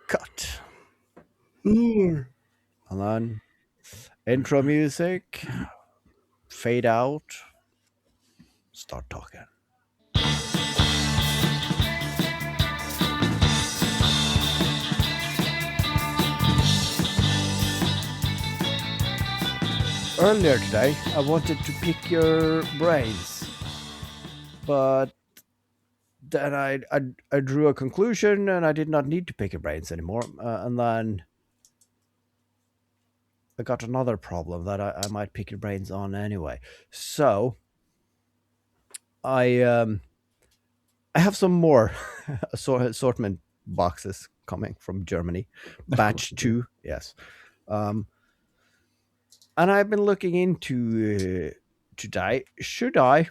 Cut. And then intro music, fade out, start talking. Earlier today, I wanted to pick your brains, but then I drew a conclusion and I did not need to pick your brains anymore. And then I got another problem that I might pick your brains on anyway. So I have some more assortment boxes coming from Germany, batch two. Yes, um, and I've been looking into today. Should I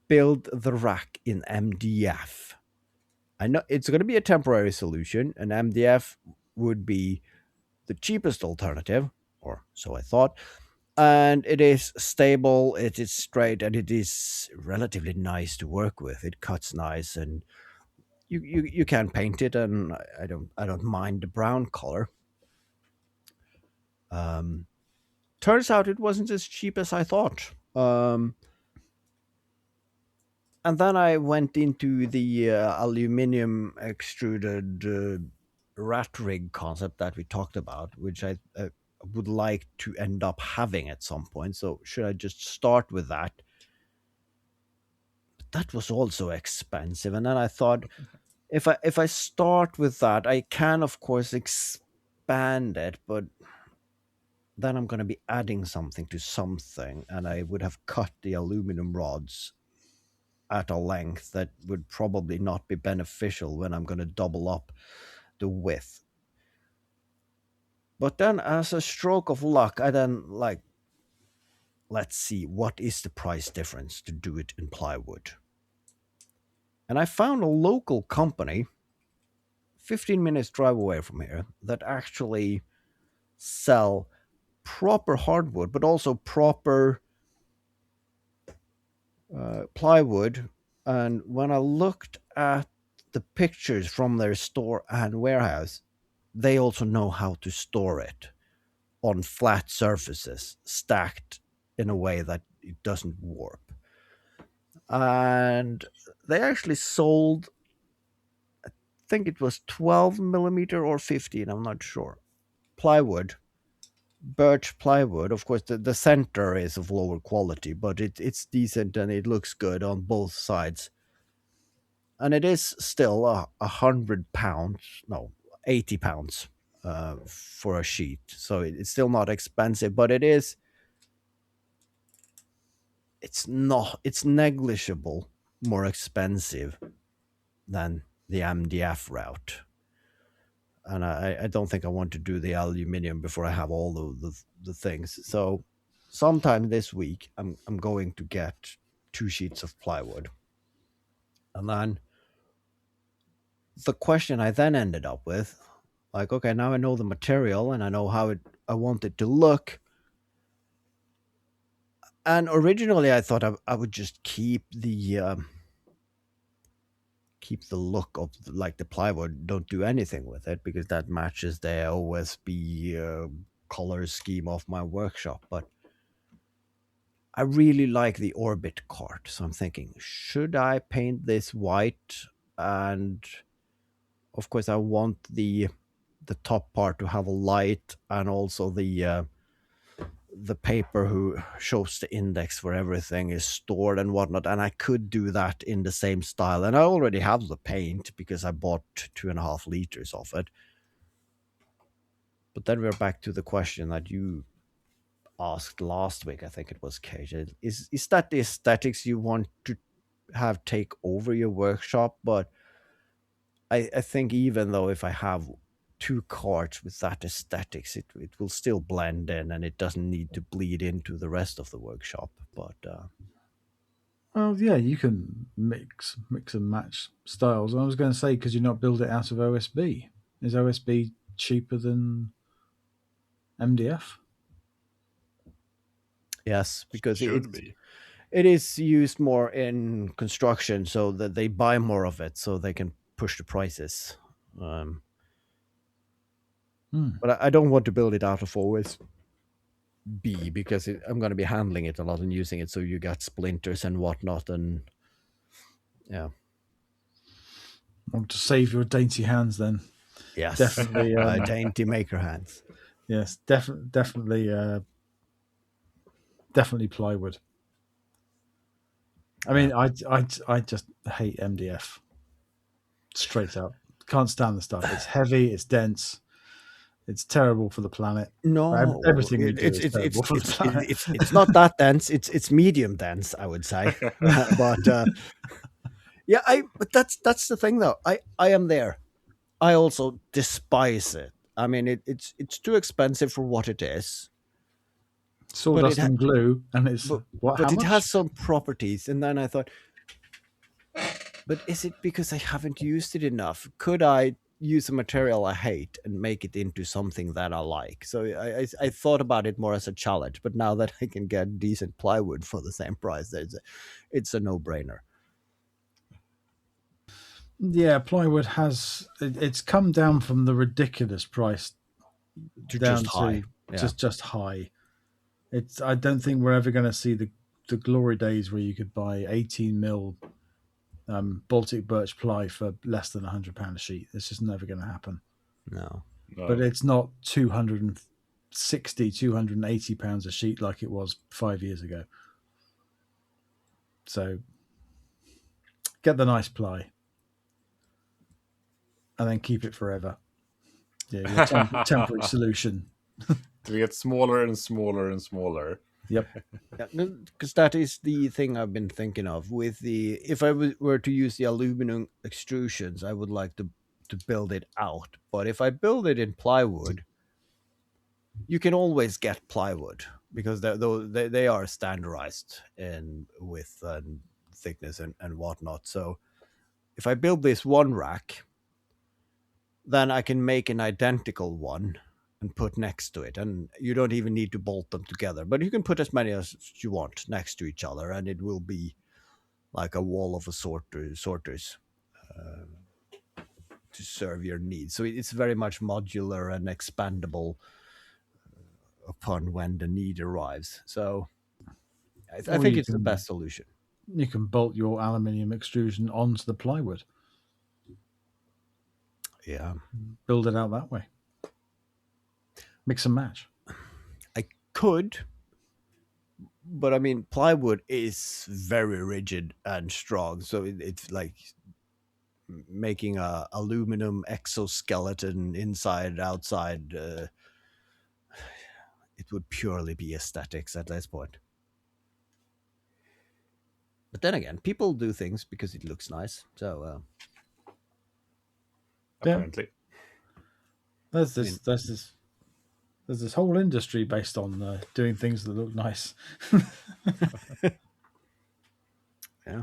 build the rack in MDF? I know it's going to be a temporary solution, and MDF would be the cheapest alternative, or so I thought. And it is stable, it is straight, and it is relatively nice to work with. It cuts nice, and you can paint it, and I don't mind the brown color. Um, Turns out it wasn't as cheap as I thought. And then I went into the aluminium extruded rat rig concept that we talked about, which I would like to end up having at some point. So should I just start with that? But that was also expensive, and then I thought if I start with that, I can of course expand it, but then I'm going to be adding something to something, and I would have cut the aluminum rods at a length that would probably not be beneficial when I'm going to double up the width. But then, as a stroke of luck, I then let's see, what is the price difference to do it in plywood? And I found a local company, 15 minutes drive away from here, that actually sell proper hardwood, but also proper plywood. And when I looked at the pictures from their store and warehouse, they also know how to store it on flat surfaces, stacked in a way that it doesn't warp. And they actually sold, I think it was 12 millimeter or 15, I'm not sure, plywood, birch plywood. Of course, the center is of lower quality, but it's decent and it looks good on both sides. And it is still £100, no, £80 for a sheet. So it's still not expensive, but it's negligible more expensive than the MDF route. And I don't think I want to do the aluminium before I have all the things. So sometime this week, I'm going to get 2 sheets of plywood. And then the question I then ended up with, like, okay, now I know the material and I know how I want it to look. And originally I thought I would just keep the look of like the plywood, don't do anything with it, because that matches the OSB color scheme of my workshop. But I really like the orbit cart, so I'm thinking, should I paint this white? And of course I want the top part to have a light, and also the paper who shows the index where everything is stored and whatnot. And I could do that in the same style. And I already have the paint because I bought 2.5 liters of it. But then we're back to the question that you asked last week. I think it was Cage. Is that the aesthetics you want to have take over your workshop? But I think even though if I have 2 carts with that aesthetics, it will still blend in, and it doesn't need to bleed into the rest of the workshop. But Well, yeah, you can mix and match styles. I was going to say, because you're not build it out of OSB. Is OSB cheaper than MDF? yes, because Should be. it is used more in construction, so that they buy more of it, so they can push the prices. Um, But I don't want to build it out of OSB because I'm going to be handling it a lot and using it, so you got splinters and whatnot, and yeah. Want to save your dainty hands then? Yes, Definitely. my dainty maker hands. Yes, definitely plywood. I mean, I just hate MDF. Straight up, can't stand the stuff. It's heavy. It's dense. It's terrible for the planet. No, everything we do is terrible for the planet. It's not that dense. It's medium dense, I would say. But yeah, but that's the thing though. I am there. I also despise it. I mean, it's too expensive for what it is. Sawdust and glue, and it's but it has some properties. And then I thought, but is it because I haven't used it enough? Could I use a material I hate and make it into something that I like? So I thought about it more as a challenge. But now that I can get decent plywood for the same price, it's a no-brainer. Yeah, plywood it's come down from the ridiculous price to just high. Just high. I don't think we're ever going to see the glory days where you could buy 18 mil Baltic birch ply for less than £100 a sheet. It's just never going to happen. No. But it's not 260, 280 pounds a sheet like it was 5 years ago. So get the nice ply and then keep it forever. Yeah, your temporary solution. To get smaller and smaller and smaller. Yep. Because that is the thing I've been thinking of. If I were to use the aluminum extrusions, I would like to build it out. But if I build it in plywood, you can always get plywood because they are standardized in width and thickness and whatnot. So if I build this one rack, then I can make an identical one and put next to it, and you don't even need to bolt them together, but you can put as many as you want next to each other, and it will be like a wall of sorters to serve your needs. So it's very much modular and expandable upon when the need arrives. So I think it's the best solution. You can bolt your aluminium extrusion onto the plywood. Yeah, build it out that way. Mix and match. I could, but I mean, plywood is very rigid and strong, so it's like making a aluminum exoskeleton inside, outside. It would purely be aesthetics at this point. But then again, people do things because it looks nice. So apparently, there's this whole industry based on doing things that look nice. Yeah.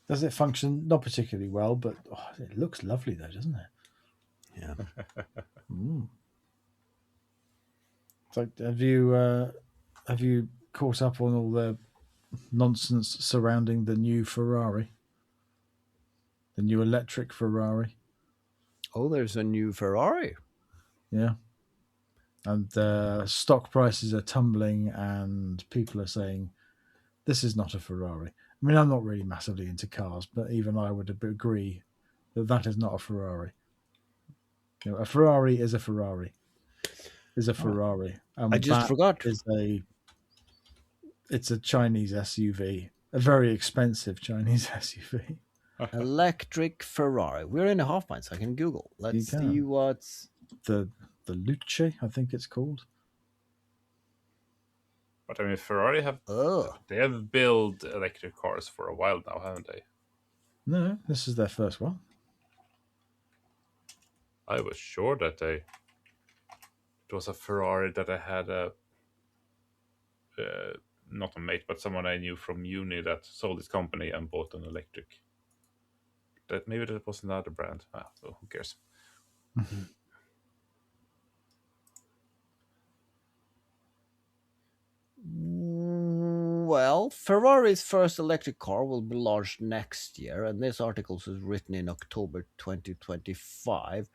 Does it function? Not particularly well, but it looks lovely though, doesn't it? Yeah. It's like, have you caught up on all the nonsense surrounding the new Ferrari? The new electric Ferrari? Oh, there's a new Ferrari. Yeah. And stock prices are tumbling, and people are saying, this is not a Ferrari. I mean, I'm not really massively into cars, but even I would agree that is not a Ferrari. You know, a Ferrari is a Ferrari. Is a Ferrari. I just forgot. It's a Chinese SUV, a very expensive Chinese SUV. Electric Ferrari. We're in a half pint, so I can Google. Let's see what's the Luce, I think it's called. But I mean, Ferrari have built electric cars for a while now, haven't they? No, this is their first one. I was sure that it was a Ferrari that I had not a mate, but someone I knew from uni that sold his company and bought an electric. Maybe that was another brand. So who cares? Well, Ferrari's first electric car will be launched next year, and this article is written in October 2025.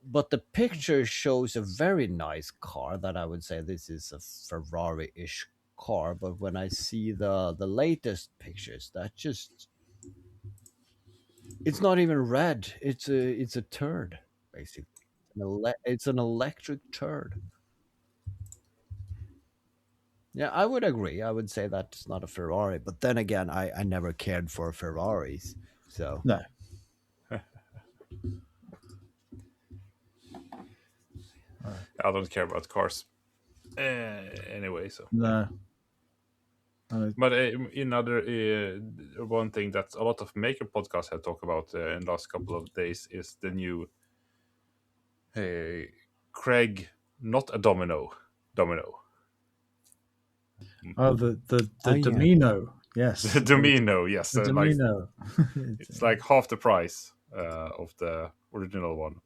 but the picture shows a very nice car that I would say this is a Ferrari-ish car. But when I see the latest pictures, that just it's not even red. It's a turd basically. It's an electric turd. Yeah, I would agree. I would say that's not a Ferrari. But then again, I never cared for Ferraris. So No. I don't care about cars anyway. So No. But another one thing that a lot of maker podcasts have talked about in the last couple of days is the new Craig, not a domino. Oh, the Oh, yeah. Domino. Yes. The Domino, yes. The Like, Domino. it's like half the price of the original one.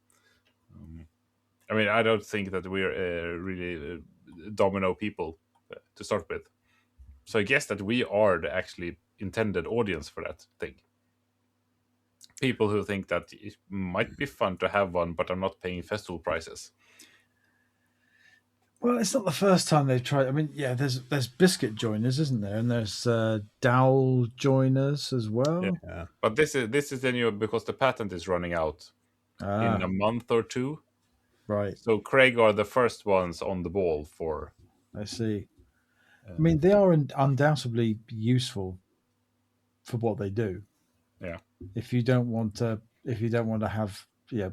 I mean, I don't think that we're really domino people to start with. So I guess that we are the actually intended audience for that thing. People who think that it might be fun to have one, but are not paying festival prices. Well, it's not the first time they've tried. I mean, yeah, there's biscuit joiners, isn't there? And there's dowel joiners as well. yeah. But this is the new, because the patent is running out in a month or two. Right. So Craig are the first ones on the ball for. I see. I mean, they are undoubtedly useful for what they do. Yeah. If you don't want to have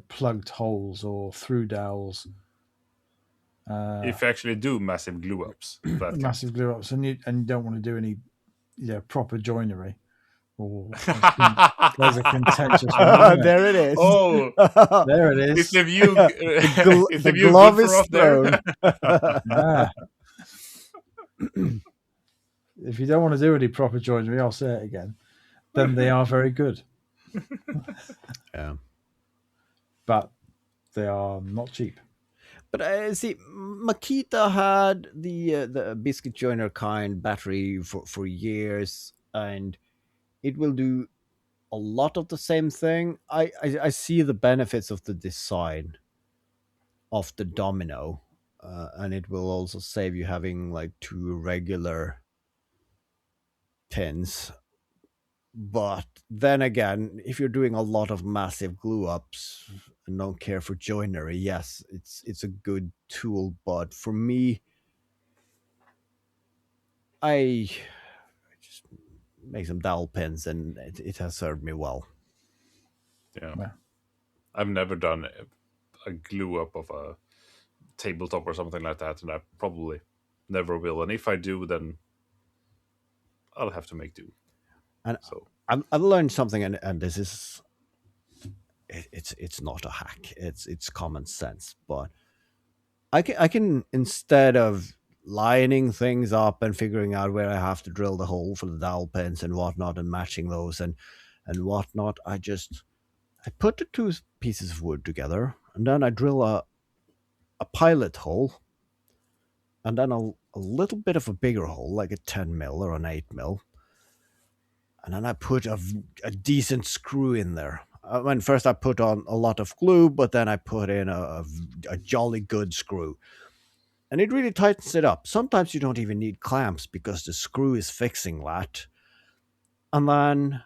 plugged holes or through dowels. If you actually do massive glue ups, massive glue ups, and you don't want to do any proper joinery. Or there's a contentious one. There it is. Oh, there it is. It's the view. The glove is thrown. Yeah. If you don't want to do any proper joinery, I'll say it again, then they are very good. Yeah. But they are not cheap. But see, Makita had the biscuit joiner kind battery for years, and it will do a lot of the same thing. I see the benefits of the design of the domino, and it will also save you having like two regular pins. But then again, if you're doing a lot of massive glue ups and don't care for joinery, yes, it's a good tool. But for me, I just make some dowel pins, and it has served me well. Yeah. I've never done a glue up of a tabletop or something like that, and I probably never will. And if I do, then I'll have to make do. And so I've learned something, and this is it's not a hack. It's common sense, but I can instead of lining things up and figuring out where I have to drill the hole for the dowel pins and whatnot, and matching those and whatnot, I put the two pieces of wood together, and then I drill a pilot hole, and then a little bit of a bigger hole, like a 10 mil or an 8 mil. And then I put a decent screw in there. When first I put on a lot of glue, but then I put in a jolly good screw. And it really tightens it up. Sometimes you don't even need clamps because the screw is fixing that. And then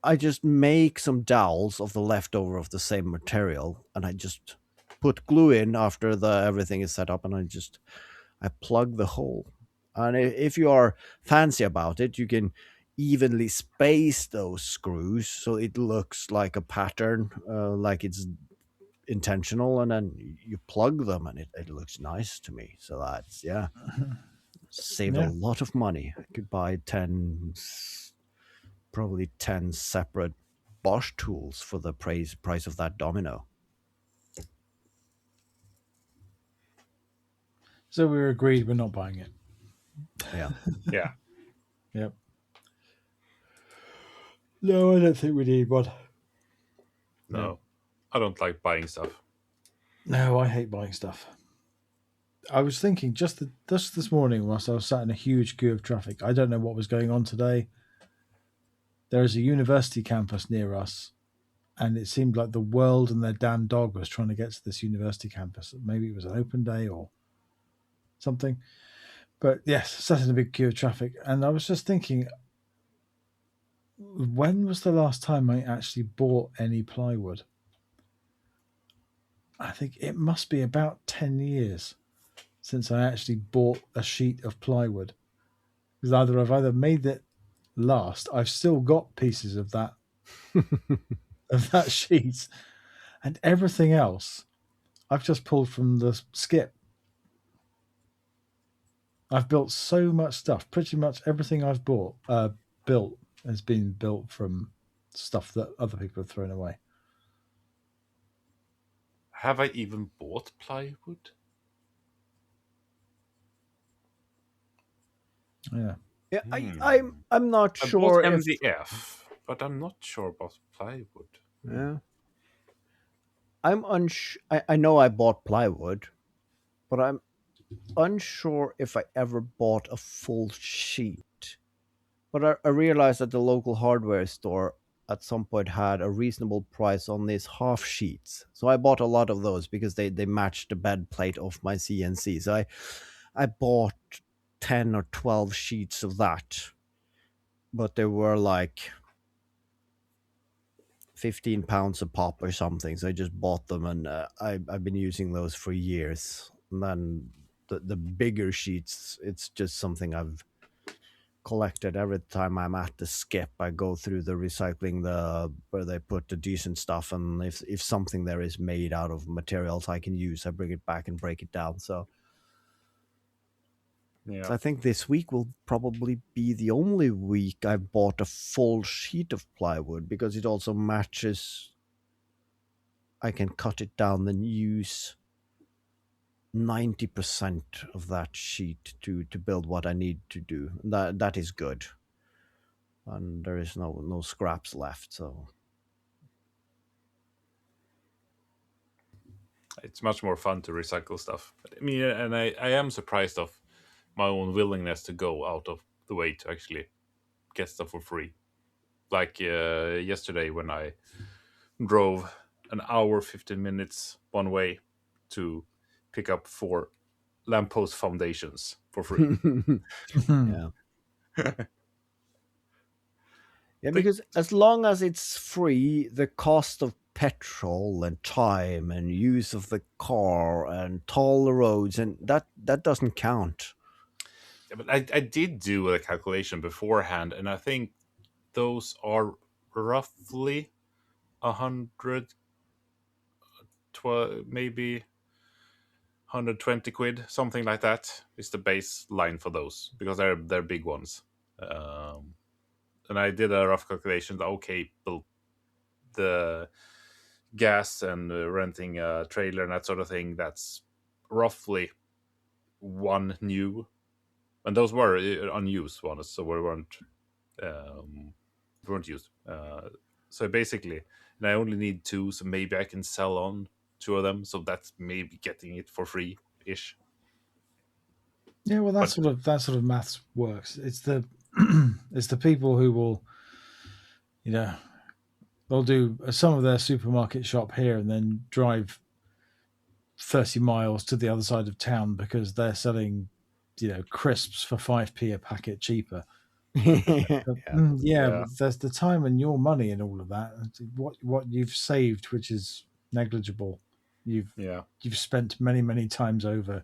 I just make some dowels of the leftover of the same material, and I just put glue in after everything is set up, and I plug the hole. And if you are fancy about it, you can evenly space those screws so it looks like a pattern, like it's intentional, and then you plug them, and it looks nice to me. So that's saved a lot of money. I could buy probably 10 separate Bosch tools for the price of that domino. So we're agreed we're not buying it. Yeah. Yeah. Yep. No, I don't think we need one. No. I don't like buying stuff. No, I hate buying stuff. I was thinking just this morning whilst I was sat in a huge queue of traffic. I don't know what was going on today. There is a university campus near us, and it seemed like the world and their damn dog was trying to get to this university campus. Maybe it was an open day or something. But yes, sat in a big queue of traffic. And I was just thinking, when was the last time I actually bought any plywood? I think it must be about 10 years since I actually bought a sheet of plywood. Because I've either made it last, I've still got pieces of that sheet, and everything else I've just pulled from the skip. I've built so much stuff. Pretty much everything I've built has been built from stuff that other people have thrown away. Have I even bought plywood? Yeah. Yeah, I'm not I sure bought if MDF, but I'm not sure about plywood. yeah. I know I bought plywood, but I'm unsure if I ever bought a full sheet. But I realized that the local hardware store at some point had a reasonable price on these half sheets. So I bought a lot of those because they matched the bed plate of my CNC. So I bought 10 or 12 sheets of that. But they were like 15 pounds a pop or something. So I just bought them, and I've been using those for years. And then the bigger sheets, it's just something I've collected. Every time I'm at the skip, I go through the recycling, where they put the decent stuff, and if something there is made out of materials I can use, I bring it back and break it down. So Yeah. I think this week will probably be the only week I bought a full sheet of plywood, because it also matches. I can cut it down and use 90% of that sheet to build what I need to do. That is good, and there is no scraps left. So It's much more fun to recycle stuff. I mean, and I am surprised of my own willingness to go out of the way to actually get stuff for free. Like yesterday when I drove an hour 15 minutes one way to pick up 4 lamppost foundations for free. yeah. Yeah, because as long as it's free, the cost of petrol and time and use of the car and toll the roads, and that doesn't count. Yeah, but I did do a calculation beforehand, and I think those are roughly 100, maybe 120 quid, something like that, is the baseline for those, because they're big ones. And I did a rough calculation. Okay, the gas and renting a trailer and that sort of thing, that's roughly one new, and those were unused ones, so weren't used. So basically, and I only need 2, so maybe I can sell on 2 of them. So that's maybe getting it for free ish. Yeah, well, that sort of maths works. It's the it's the people who will, they'll do some of their supermarket shop here and then drive 30 miles to the other side of town because they're selling, crisps for 5p a packet cheaper. But there's the time and your money and all of that. What you've saved, which is negligible, you've spent many times over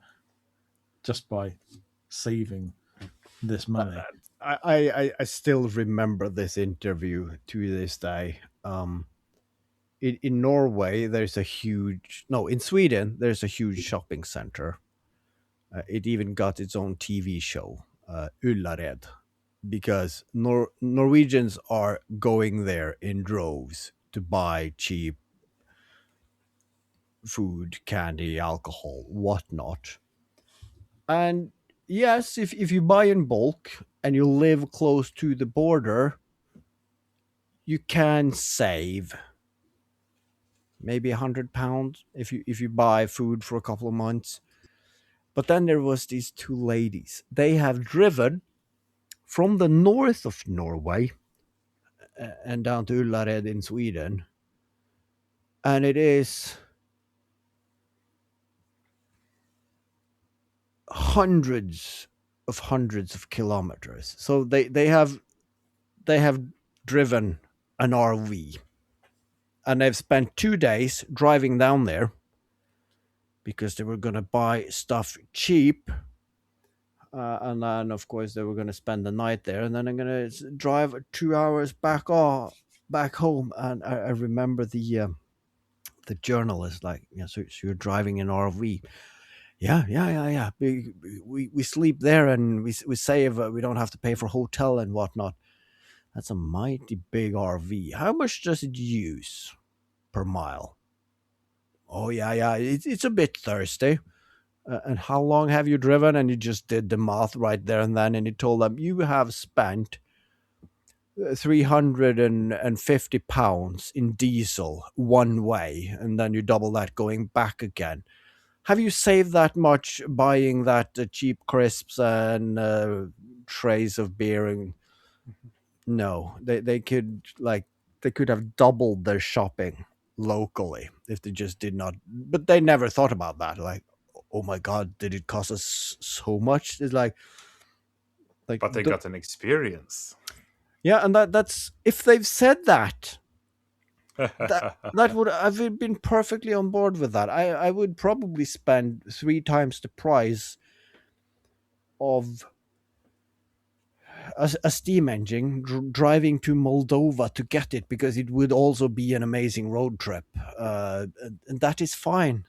just by saving this money. I still remember this interview to this day. In Norway, there's in Sweden, there's a huge shopping center. It even got its own TV show, Ullared, because Norwegians are going there in droves to buy cheap food, candy, alcohol, whatnot. And yes, if you buy in bulk and you live close to the border, you can save maybe £100 if you buy food for a couple of months. But then there was these 2 ladies. They have driven from the north of Norway and down to Ullared in Sweden and it is hundreds of kilometers. So they have driven an RV, and they've spent 2 days driving down there because they were going to buy stuff cheap. And then, of course, they were going to spend the night there, and then they're going to drive 2 hours back home. And I remember the journalist, like, yeah, so you're driving an RV. Yeah. We sleep there, and we save. We don't have to pay for hotel and whatnot. That's a mighty big RV. How much does it use per mile? Oh yeah. It's a bit thirsty. And how long have you driven? And you just did the math right there and then, and you told them you have spent 350 pounds in diesel one way, and then you double that going back again. Have you saved that much buying that cheap crisps and trays of beer? And no, they could have doubled their shopping locally if they just did not. But they never thought about that. Like, oh my god, did it cost us so much? It's like But they got an experience. Yeah, and that's if they've said that. That would I've been perfectly on board with that. I would probably spend 3 times the price of a steam engine driving to Moldova to get it, because it would also be an amazing road trip, and that is fine.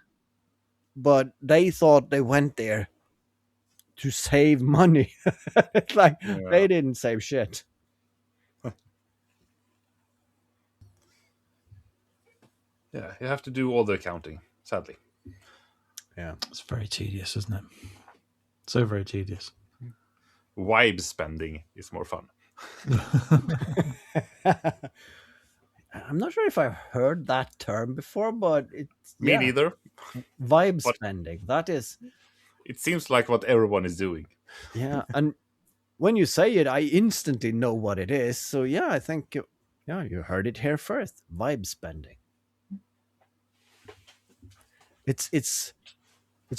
But they thought they went there to save money. It's like they didn't save shit. Yeah, you have to do all the accounting, sadly. Yeah, it's very tedious, isn't it? So very tedious. Vibe spending is more fun. I'm not sure if I've heard that term before, but it's Me neither. Vibe spending. That is. It seems like what everyone is doing. Yeah, and when you say it, I instantly know what it is. So yeah, I think you heard it here first. Vibe spending. It's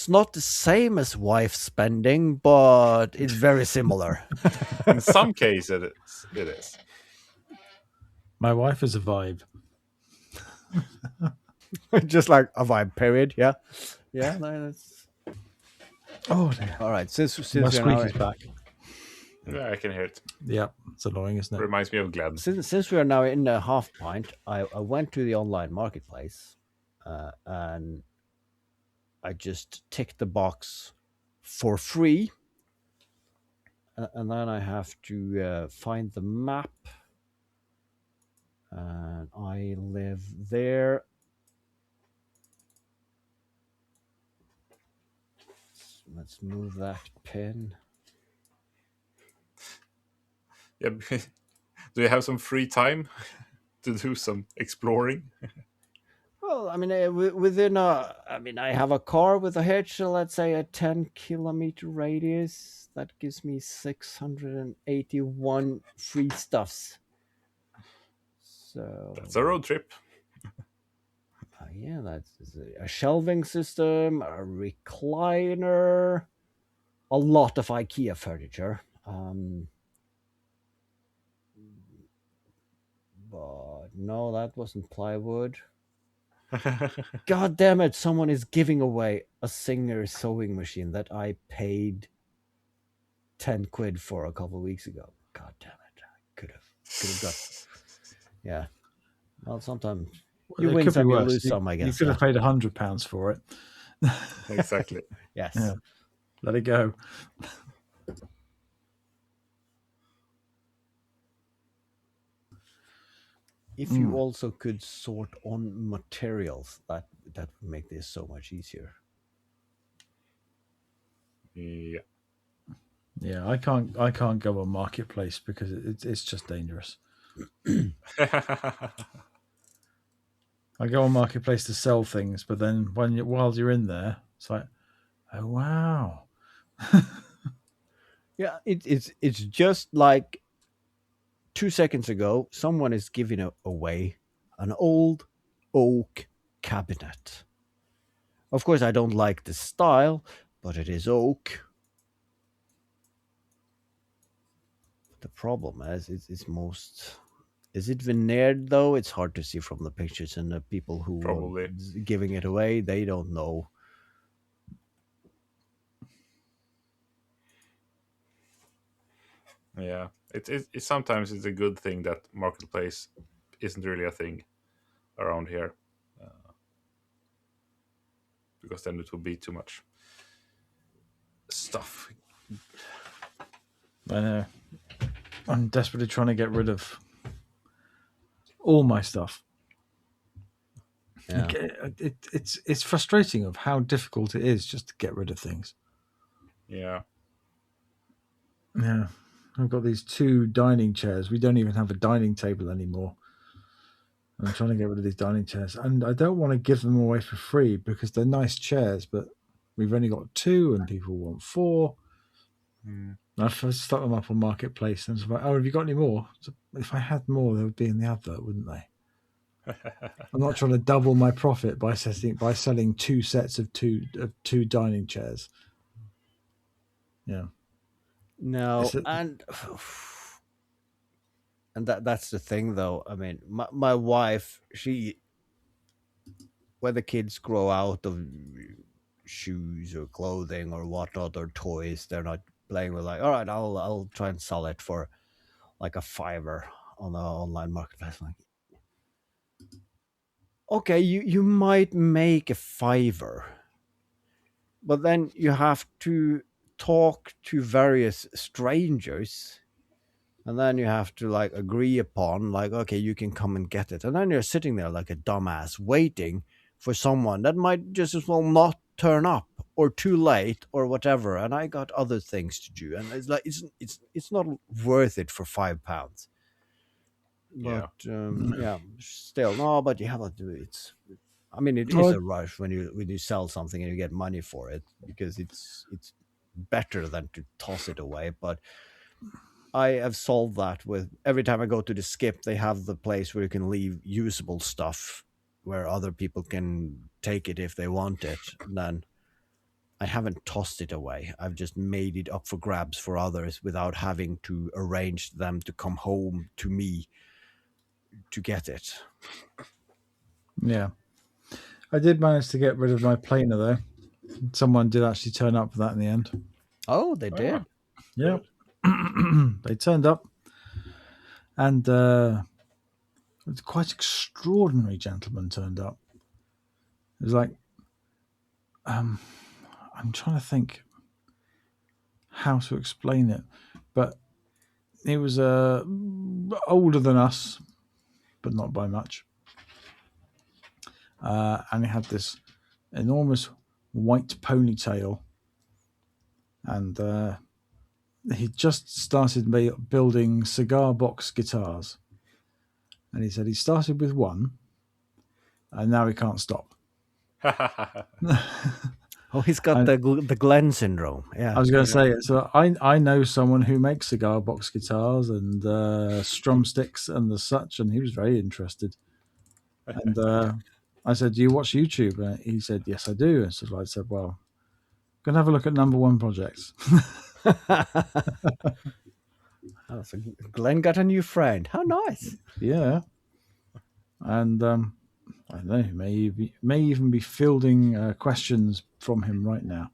not the same as wife spending, but it's very similar. In some cases, it is. My wife is a vibe. Just like a vibe, period. Yeah. That's... Oh, dear. All right. Since my we're now squeaky's back. Yeah, I can hear it. Yeah, it's annoying, isn't it? Reminds me of Glenn. Since we are now in the half pint, I went to the online marketplace, and I just ticked the box for free, and then I have to find the map, and I live there. Let's move that pin. Yeah, do you have some free time to do some exploring? Well, I mean, I have a car with a hitch, so let's say a 10-kilometer radius. That gives me 681 free stuffs. So That's a road trip. Yeah, that's a shelving system, a recliner, a lot of IKEA furniture. But no, that wasn't plywood. God damn it, someone is giving away a Singer sewing machine that I paid 10 quid for a couple of weeks ago. God damn it. I could have got. Yeah. Well, sometimes you win some, you lose some, I guess. You could have paid £100 for it. Exactly. Yes. Yeah. Let it go. If you also could sort on materials, that would make this so much easier. Yeah. Yeah, I can't go on marketplace because it's just dangerous. I go on marketplace to sell things, but then while you're in there, it's like, oh wow. Yeah, it's just like 2 seconds ago, someone is giving away an old oak cabinet. Of course, I don't like the style, but it is oak. The problem is, it's most. Is it veneered though? It's hard to see from the pictures, and the people who Probably. are giving it away, they don't know. Yeah, it's sometimes it's a good thing that marketplace isn't really a thing around here, because then it would be too much stuff. I know. I'm desperately trying to get rid of all my stuff. Yeah. It's frustrating of how difficult it is just to get rid of things. Yeah. Yeah. I've got these 2 dining chairs. We don't even have a dining table anymore. I'm trying to get rid of these dining chairs. And I don't want to give them away for free because they're nice chairs, but we've only got 2 and people want 4. Mm. I've stuck them up on Marketplace and it's like, oh, have you got any more? So if I had more, they would be in the advert, wouldn't they? I'm not trying to double my profit by selling 2 sets of two dining chairs. Yeah. No, and that's the thing, though. I mean, my wife, when the kids grow out of shoes or clothing or whatnot or toys, they're not playing with, like, all right, I'll try and sell it for like a $5 on the online marketplace. Like, okay, you might make a $5, but then you have to talk to various strangers, and then you have to like agree upon, like, okay, you can come and get it, and then you're sitting there like a dumbass waiting for someone that might just as well not turn up, or too late, or whatever. And I got other things to do, and it's like it's not worth it for £5. Yeah. But yeah, still no. But you have to do it. I mean, it is a rush when you sell something and you get money for it, because it's better than to toss it away. But I have solved that with every time I go to the skip, they have the place where you can leave usable stuff where other people can take it if they want it. And then I haven't tossed it away. I've just made it up for grabs for others without having to arrange them to come home to me to get it. Yeah. I did manage to get rid of my planer, though. Someone did actually turn up for that in the end. Oh, they did? Yeah. They turned up, and it's quite extraordinary gentleman turned up. It was like, I'm trying to think how to explain it, but he was older than us, but not by much. And he had this enormous white ponytail, and he just started building cigar box guitars. And he said he started with one, and now he can't stop. Oh, he's got the Glenn syndrome. Yeah, I was going to say it. So I know someone who makes cigar box guitars and strum sticks and the such, and he was very interested. And I said, "Do you watch YouTube?" And he said, "Yes, I do." And so I said, "Well, go and have a look at No1 Projects." Oh, so Glenn got a new friend. How nice! Yeah, and I don't know. May even be fielding questions from him right now.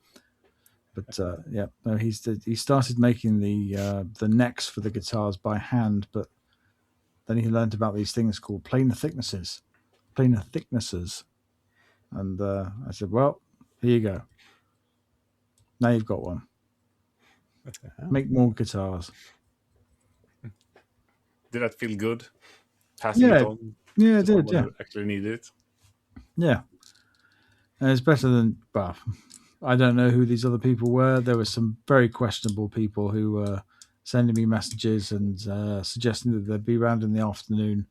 But yeah, no, he started making the necks for the guitars by hand, but then he learned about these things called planar thicknesses, and I said, "Well, here you go. Now you've got one. Make more guitars." Did that feel good? Passing it on? Yeah, it did. Yeah, actually needed it. Yeah, and it's better than. Well, I don't know who these other people were. There were some very questionable people who were sending me messages and suggesting that they'd be around in the afternoon.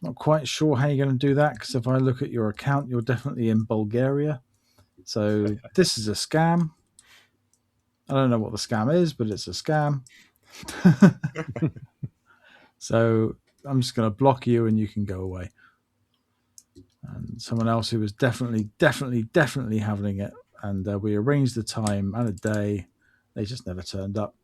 Not quite sure how you're going to do that, because if I look at your account, you're definitely in Bulgaria. So this is a scam. I don't know what the scam is, but it's a scam. So I'm just going to block you and you can go away. and someone else who was definitely having it. And we arranged the time and a day. They just never turned up.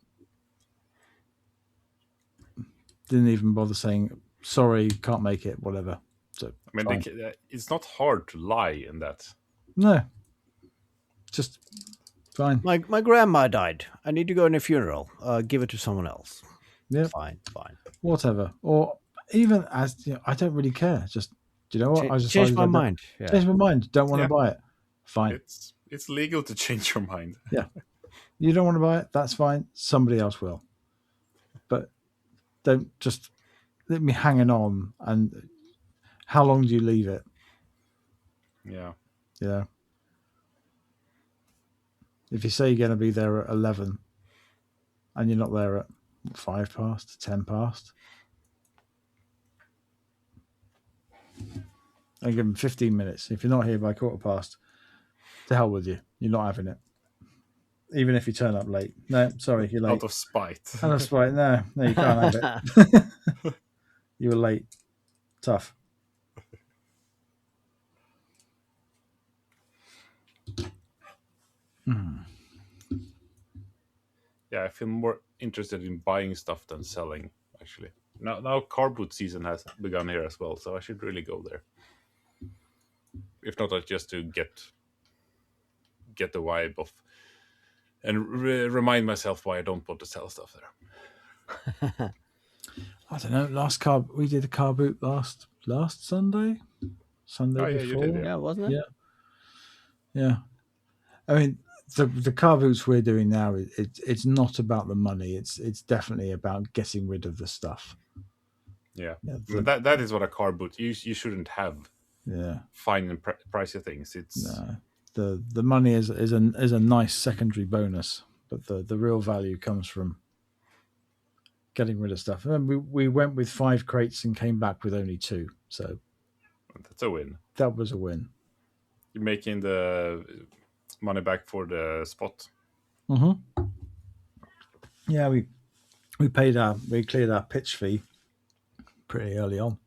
Didn't even bother saying, sorry, can't make it, whatever. So, I mean, it's not hard to lie in that. No. Just fine. My grandma died. I need to go in a funeral. Give it to someone else. Yeah. Fine. Whatever. Or even as, I don't really care. Just, do you know what? I just change my mind. Yeah. Change my mind. Don't want to buy it. Fine. It's legal to change your mind. Yeah. You don't want to buy it? That's fine. Somebody else will. But don't just let me hanging on. And how long do you leave it? Yeah. Yeah. If you say you're going to be there at 11 and you're not there at 5 past, 10 past, and give them 15 minutes. If you're not here by 15:15, to hell with you. You're not having it. Even if you turn up late. No, sorry, you're late. Out of spite. Out of spite. No, you can't have it. You were late. Tough. Yeah, I feel more interested in buying stuff than selling, actually. Now car boot season has begun here as well, so I should really go there. If not, just to get the vibe of, and remind myself why I don't want to sell stuff there. I don't know. We did a car boot last Sunday. Sunday before. You did, Yeah, wasn't it? Yeah. I mean, the car boots we're doing now, it's not about the money. It's definitely about getting rid of the stuff. Yeah, that is what a car boot. You shouldn't have. Yeah. Fine and pricey things. It's the money is a nice secondary bonus, but the real value comes from getting rid of stuff. And we went with 5 crates and came back with only 2, so that's a win. That was a win. You're making the money back for the spot. Mm-hmm. Yeah, we cleared our pitch fee pretty early on.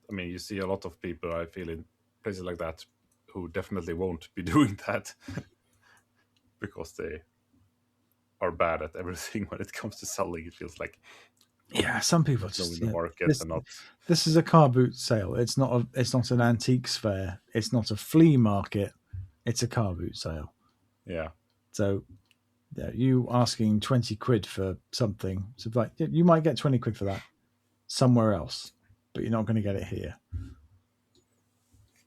I mean, you see a lot of people, I feel, in places like that who definitely won't be doing that because they are bad at everything when it comes to selling. It feels like, yeah, some people just in the market and not. This is a car boot sale. It's not an antiques fair. It's not a flea market. It's a car boot sale. Yeah. So, yeah, you asking 20 quid for something. So, like, you might get 20 quid for that somewhere else, but you're not going to get it here.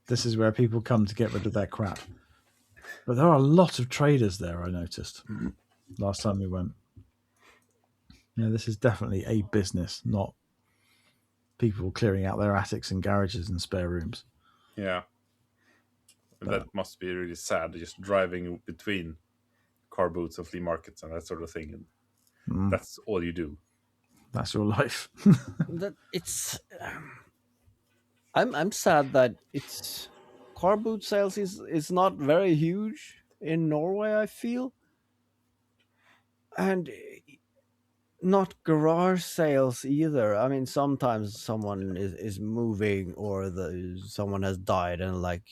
This is where people come to get rid of their crap. But there are a lot of traders there, I noticed, last time we went. Yeah, this is definitely a business, not people clearing out their attics and garages and spare rooms. Yeah. That must be really sad, just driving between car boots and flea markets and that sort of thing. And that's all you do. That's your life. I'm sad that it's car boot sales is not very huge in Norway, I feel. And not garage sales either. I mean, sometimes someone is moving or someone has died and like,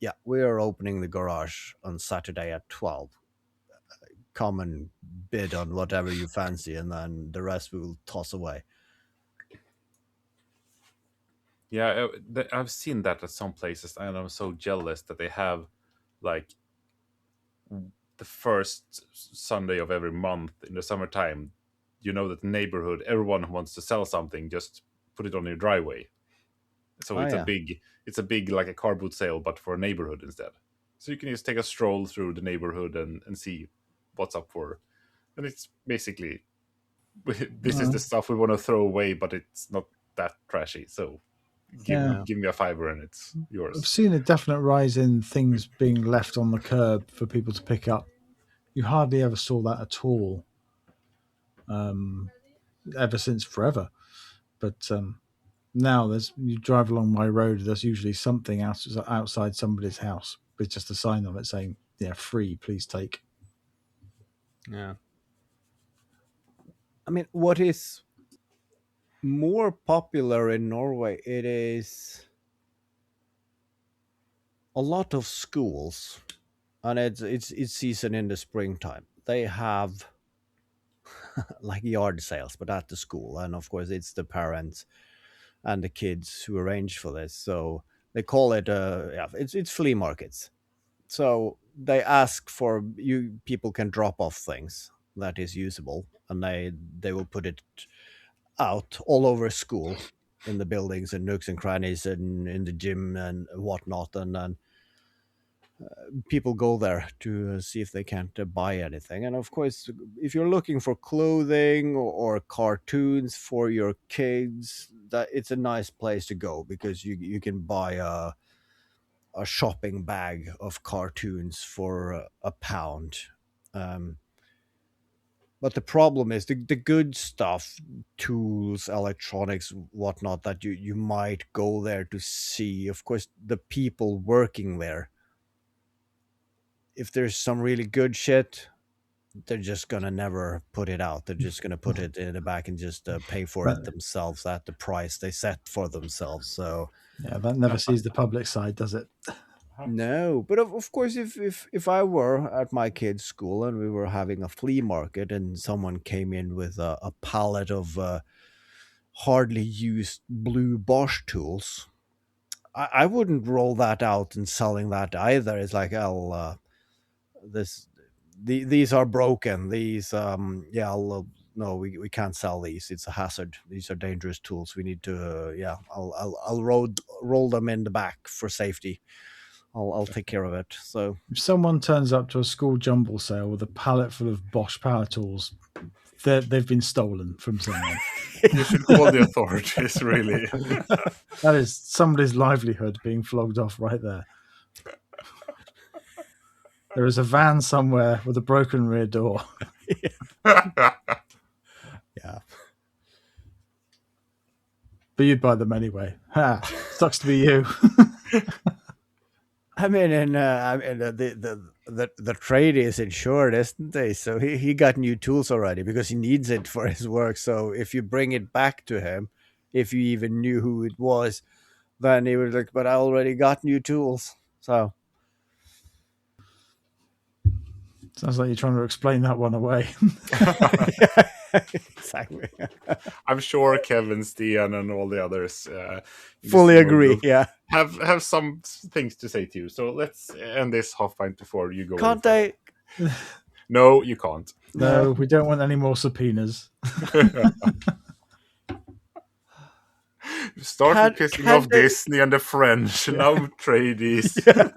yeah, we are opening the garage on Saturday at 12. Come and bid on whatever you fancy, and then the rest we will toss away. Yeah, I've seen that at some places, and I'm so jealous that they have, like, the first Sunday of every month in the summertime. You know that neighborhood, everyone who wants to sell something, just put it on your driveway. So it's a big like a car boot sale, but for a neighborhood instead. So you can just take a stroll through the neighborhood and see what's up for. And it's basically, this is the stuff we want to throw away, but it's not that trashy. So give me a $5 and it's yours. I've seen a definite rise in things being left on the curb for people to pick up. You hardly ever saw that at all. Ever since forever. But now you drive along my road, there's usually something outside somebody's house with just a sign on it saying, yeah, free, please take. Yeah. I mean, what is more popular in Norway. It is a lot of schools, and it's season in the springtime. They have like yard sales, but at the school, and of course it's the parents and the kids who arrange for this. So they call it it's flea markets. So they ask for you people can drop off things that is usable, and they will put it out all over school in the buildings and nooks and crannies and in the gym and whatnot, and then people go there to see if they can't buy anything. And of course, if you're looking for clothing or cartoons for your kids, that it's a nice place to go, because you can buy a shopping bag of cartoons for £1. But the problem is the good stuff, tools, electronics, whatnot, that you might go there to see. Of course, the people working there, if there's some really good shit, they're just gonna never put it out. They're just gonna put it in the back and just pay for it themselves at the price they set for themselves. So yeah, that never sees the public side, does it? no, but of course, if I were at my kid's school and we were having a flea market and someone came in with a pallet of hardly used blue Bosch tools, I wouldn't roll that out and selling that either. It's like, these are broken. These no, we can't sell these. It's a hazard. These are dangerous tools. We need to I'll roll them in the back for safety. I'll take care of it. So if someone turns up to a school jumble sale with a pallet full of Bosch power tools, they've been stolen from someone. You should call the authorities, really. That is somebody's livelihood being flogged off right there. There is a van somewhere with a broken rear door. yeah. But you'd buy them anyway. Ha! Sucks to be you. I mean, and the trade is insured, isn't they? So he got new tools already because he needs it for his work. So if you bring it back to him, if you even knew who it was, then he was like, "But I already got new tools." So Sounds like you're trying to explain that one away. exactly. I'm sure Kevin, Stian, and all the others Fully agree. Yeah, have some things to say to you. So let's end this half pint before you go. Can't I? No, you can't. No, we don't want any more subpoenas. Start pissing off Disney and the French. Now tradies. Yeah.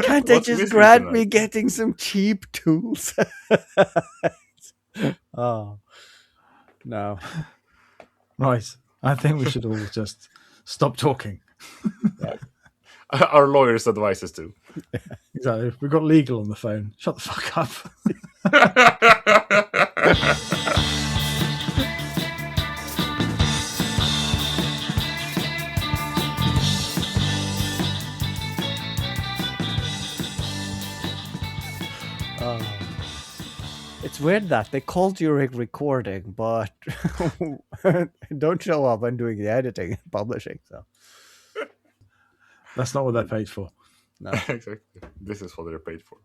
Can't they just grant me getting some cheap tools? Oh, no. Right. I think we should all just stop talking. Yeah. Our lawyers advise us to. Exactly. We've got legal on the phone. Shut the fuck up. It's weird that they called you recording, but don't show up when doing the editing and publishing. So That's not what they're paid for. no. Exactly. This is what they're paid for.